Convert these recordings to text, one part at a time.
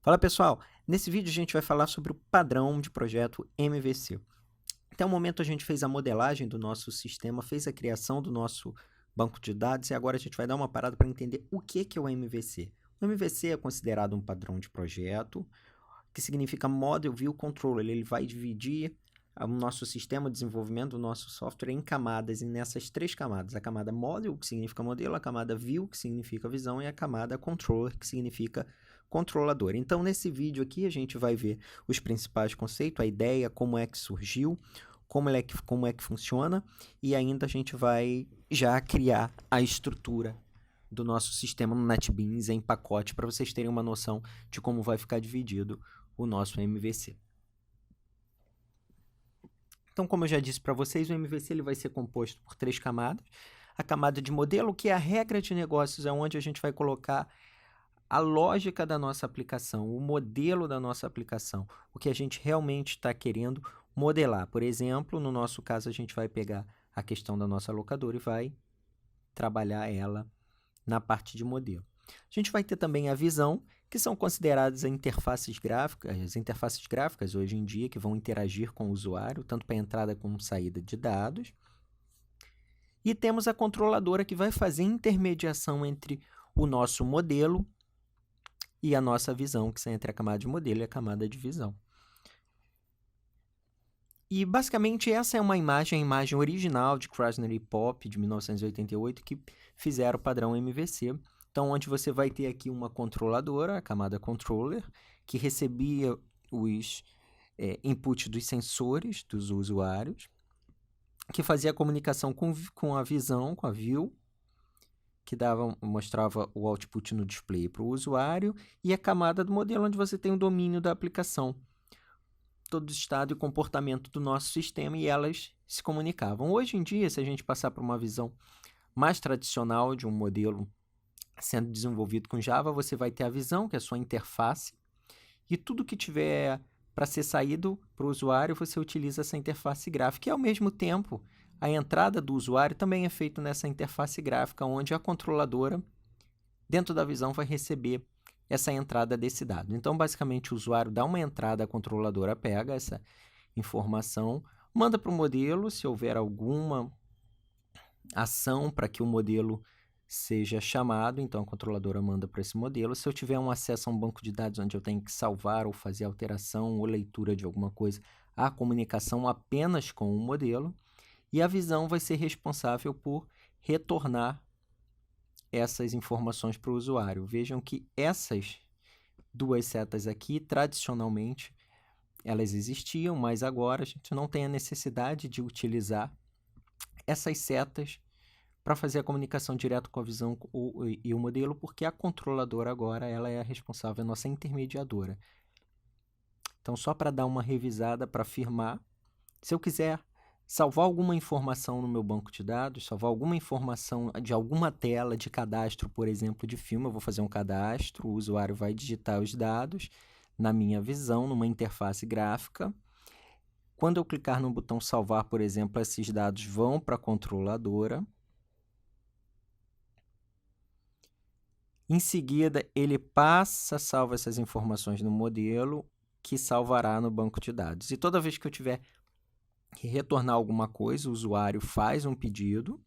Fala pessoal, nesse vídeo a gente vai falar sobre o padrão de projeto MVC. Até o momento a gente fez a modelagem do nosso sistema, fez a criação do nosso banco de dados e agora a gente vai dar uma parada para entender o que é o MVC. O MVC é considerado um padrão de projeto, que significa Model View Controller. Ele vai dividir o nosso sistema de desenvolvimento, o nosso software, em camadas, e nessas três camadas. A camada Model, que significa modelo, a camada View, que significa visão, e a camada Controller, que significa controlador. Então, nesse vídeo aqui, a gente vai ver os principais conceitos, a ideia, como é que surgiu, como é que funciona, e ainda a gente vai já criar a estrutura do nosso sistema no NetBeans em pacote, para vocês terem uma noção de como vai ficar dividido o nosso MVC. Então, como eu já disse para vocês, o MVC ele vai ser composto por três camadas. A camada de modelo, que é a regra de negócios, é onde a gente vai colocar a lógica da nossa aplicação, o modelo da nossa aplicação, o que a gente realmente está querendo modelar. Por exemplo, no nosso caso, a gente vai pegar a questão da nossa locadora e vai trabalhar ela na parte de modelo. A gente vai ter também a visão, que são consideradas as interfaces gráficas hoje em dia, que vão interagir com o usuário, tanto para entrada como saída de dados. E temos a controladora, que vai fazer intermediação entre o nosso modelo e a nossa visão, que é entre a camada de modelo e a camada de visão. E basicamente essa é uma imagem, a imagem original de Krasner e Popp, de 1988, que fizeram o padrão MVC. Então, onde você vai ter aqui uma controladora, a camada controller, que recebia os inputs dos sensores dos usuários, que fazia a comunicação com a visão, com a view, que mostrava o output no display para o usuário, e a camada do modelo, onde você tem o domínio da aplicação, todo o estado e comportamento do nosso sistema, e elas se comunicavam. Hoje em dia, se a gente passar para uma visão mais tradicional de um modelo sendo desenvolvido com Java, você vai ter a visão, que é a sua interface, e tudo que tiver para ser saído para o usuário, você utiliza essa interface gráfica. E, ao mesmo tempo, a entrada do usuário também é feita nessa interface gráfica, onde a controladora, dentro da visão, vai receber essa entrada desse dado. Então, basicamente, o usuário dá uma entrada, a controladora pega essa informação, manda para o modelo, se houver alguma ação para que o modelo seja chamado, então a controladora manda para esse modelo. Se eu tiver um acesso a um banco de dados onde eu tenho que salvar ou fazer alteração ou leitura de alguma coisa, a comunicação apenas com o modelo, e a visão vai ser responsável por retornar essas informações para o usuário. Vejam que essas duas setas aqui, tradicionalmente, elas existiam, mas agora a gente não tem a necessidade de utilizar essas setas para fazer a comunicação direto com a visão e o modelo, porque a controladora agora ela é a responsável, a nossa intermediadora. Então, só para dar uma revisada, para afirmar, se eu quiser salvar alguma informação no meu banco de dados, salvar alguma informação de alguma tela de cadastro, por exemplo, de filme, eu vou fazer um cadastro, o usuário vai digitar os dados na minha visão, numa interface gráfica. Quando eu clicar no botão salvar, por exemplo, esses dados vão para a controladora. Em seguida, ele salva essas informações no modelo, que salvará no banco de dados. E toda vez que eu tiver que retornar alguma coisa, o usuário faz um pedido,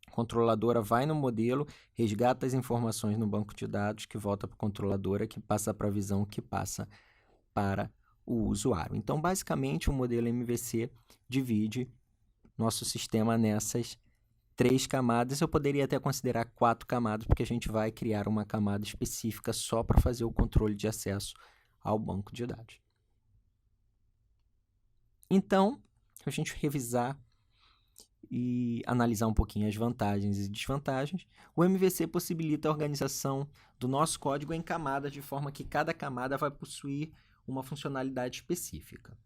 a controladora vai no modelo, resgata as informações no banco de dados, que volta para a controladora, que passa para a visão, que passa para o usuário. Então, basicamente, o modelo MVC divide nosso sistema nessas três camadas. Eu poderia até considerar 4 camadas, porque a gente vai criar uma camada específica só para fazer o controle de acesso ao banco de dados. Então, a gente revisar e analisar um pouquinho as vantagens e desvantagens, o MVC possibilita a organização do nosso código em camadas, de forma que cada camada vai possuir uma funcionalidade específica.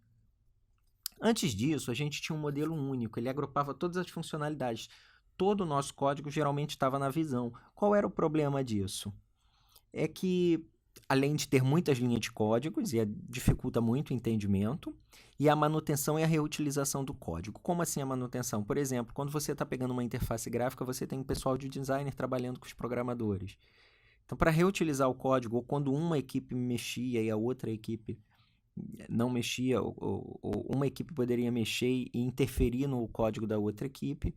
Antes disso, a gente tinha um modelo único, ele agrupava todas as funcionalidades. Todo o nosso código geralmente estava na visão. Qual era o problema disso? É que, além de ter muitas linhas de códigos, dificulta muito o entendimento, e a manutenção e a reutilização do código. Como assim a manutenção? Por exemplo, quando você está pegando uma interface gráfica, você tem um pessoal de designer trabalhando com os programadores. Então, para reutilizar o código, ou quando uma equipe mexia e a outra equipe não mexia, ou uma equipe poderia mexer e interferir no código da outra equipe,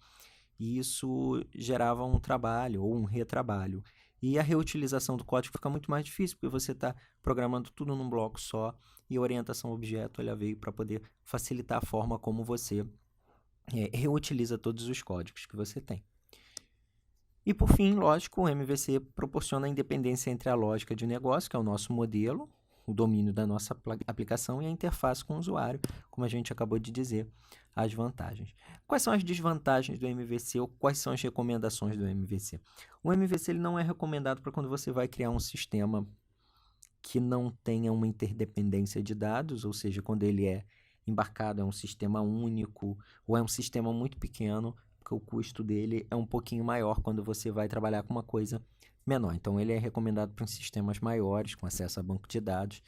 e isso gerava um trabalho ou um retrabalho. E a reutilização do código fica muito mais difícil, porque você está programando tudo num bloco só, e a orientação objeto ela veio para poder facilitar a forma como você reutiliza todos os códigos que você tem. E por fim, lógico, o MVC proporciona a independência entre a lógica de negócio, que é o nosso modelo, o domínio da nossa aplicação, e a interface com o usuário, como a gente acabou de dizer, as vantagens. Quais são as desvantagens do MVC ou quais são as recomendações do MVC? O MVC ele não é recomendado para quando você vai criar um sistema que não tenha uma interdependência de dados, ou seja, quando ele é embarcado, é um sistema único ou é um sistema muito pequeno, porque o custo dele é um pouquinho maior quando você vai trabalhar com uma coisa menor. Então, ele é recomendado para sistemas maiores, com acesso a banco de dados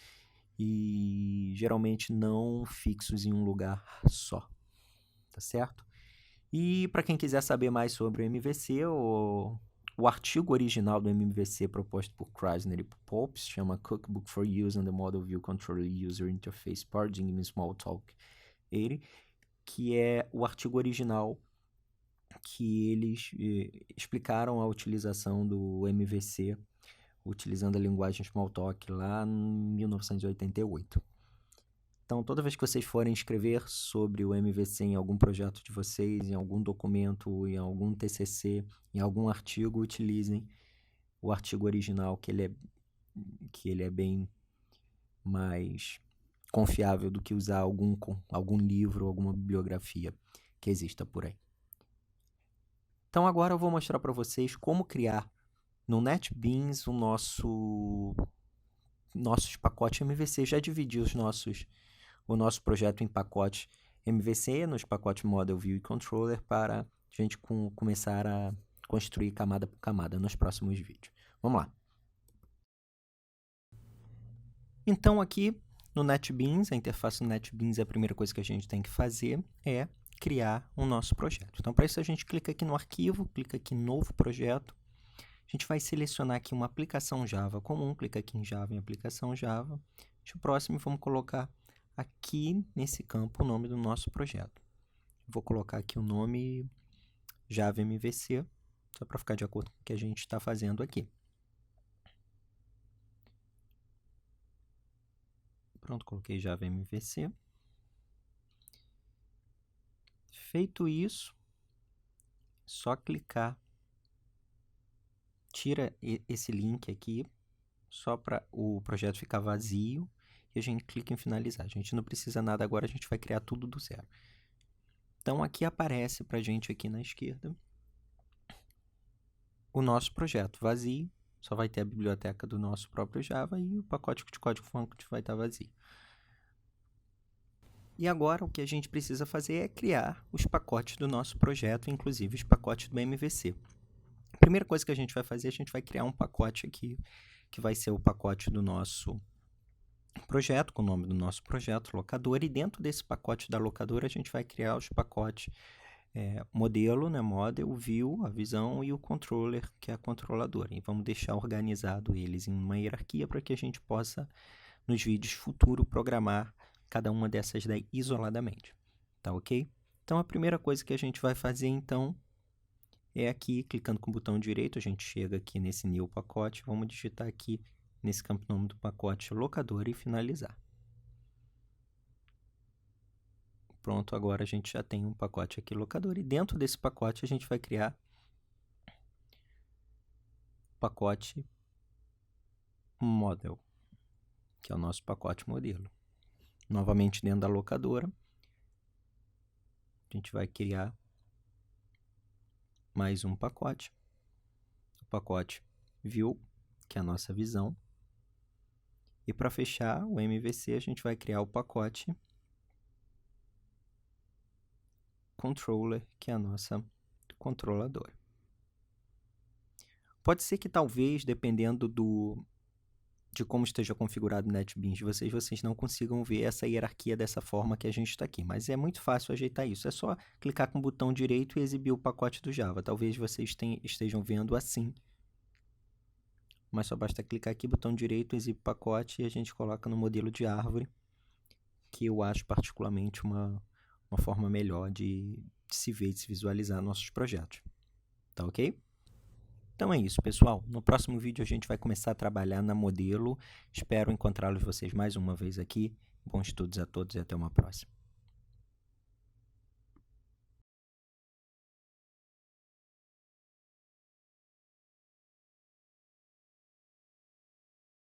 e geralmente não fixos em um lugar só, tá certo? E para quem quiser saber mais sobre o MVC, o artigo original do MVC proposto por Krasner e Pope se chama Cookbook for Use on the Model View Controller User Interface Paradigm in Smalltalk 80, que é o artigo original que eles explicaram a utilização do MVC utilizando a linguagem Smalltalk lá em 1988. Então, toda vez que vocês forem escrever sobre o MVC em algum projeto de vocês, em algum documento, em algum TCC, em algum artigo, utilizem o artigo original, que ele é bem mais confiável do que usar algum livro, alguma bibliografia que exista por aí. Então, agora eu vou mostrar para vocês como criar no NetBeans nossos pacotes MVC. Já dividi o nosso projeto em pacotes MVC, nos pacotes Model View e Controller, para a gente começar a construir camada por camada nos próximos vídeos. Vamos lá. Então, aqui no NetBeans, a interface do NetBeans, a primeira coisa que a gente tem que fazer é criar o nosso projeto. Então, para isso, a gente clica aqui no arquivo, clica aqui em Novo Projeto. A gente vai selecionar aqui uma aplicação Java comum, clica aqui em Java, em aplicação Java. O próximo, vamos colocar aqui nesse campo o nome do nosso projeto. Vou colocar aqui o nome Java MVC, só para ficar de acordo com o que a gente está fazendo aqui. Pronto, coloquei Java MVC. Feito isso, só clicar, tira esse link aqui, só para o projeto ficar vazio, e a gente clica em finalizar. A gente não precisa nada agora, a gente vai criar tudo do zero. Então, aqui aparece para a gente aqui na esquerda o nosso projeto vazio, só vai ter a biblioteca do nosso próprio Java e o pacote de código-fonte vai estar vazio. E agora o que a gente precisa fazer é criar os pacotes do nosso projeto, inclusive os pacotes do MVC. A primeira coisa que a gente vai fazer, a gente vai criar um pacote aqui, que vai ser o pacote do nosso projeto, com o nome do nosso projeto, locador, e dentro desse pacote da locadora a gente vai criar os pacotes modelo, né, model, view, a visão, e o controller, que é a controladora. E vamos deixar organizado eles em uma hierarquia para que a gente possa, nos vídeos futuros, programar cada uma dessas daí isoladamente. Tá ok? Então, a primeira coisa que a gente vai fazer, então, é aqui, clicando com o botão direito, a gente chega aqui nesse new pacote, vamos digitar aqui nesse campo nome do pacote locador e finalizar. Pronto, agora a gente já tem um pacote aqui locador e dentro desse pacote a gente vai criar o pacote model, que é o nosso pacote modelo. Novamente dentro da locadora, a gente vai criar mais um pacote, o pacote view, que é a nossa visão. E para fechar o MVC, a gente vai criar o pacote controller, que é a nossa controladora. Pode ser que talvez, dependendo de como esteja configurado o NetBeans de vocês não consigam ver essa hierarquia dessa forma que a gente está aqui. Mas é muito fácil ajeitar isso. É só clicar com o botão direito e exibir o pacote do Java. Talvez vocês estejam vendo assim mas só basta clicar aqui, botão direito, Exib pacote, e a gente coloca no modelo de árvore, que eu acho particularmente uma forma melhor de se ver e de se visualizar nossos projetos. Tá ok? Então é isso, pessoal. No próximo vídeo a gente vai começar a trabalhar na modelo. Espero encontrá-los vocês mais uma vez aqui. Bons estudos a todos e até uma próxima.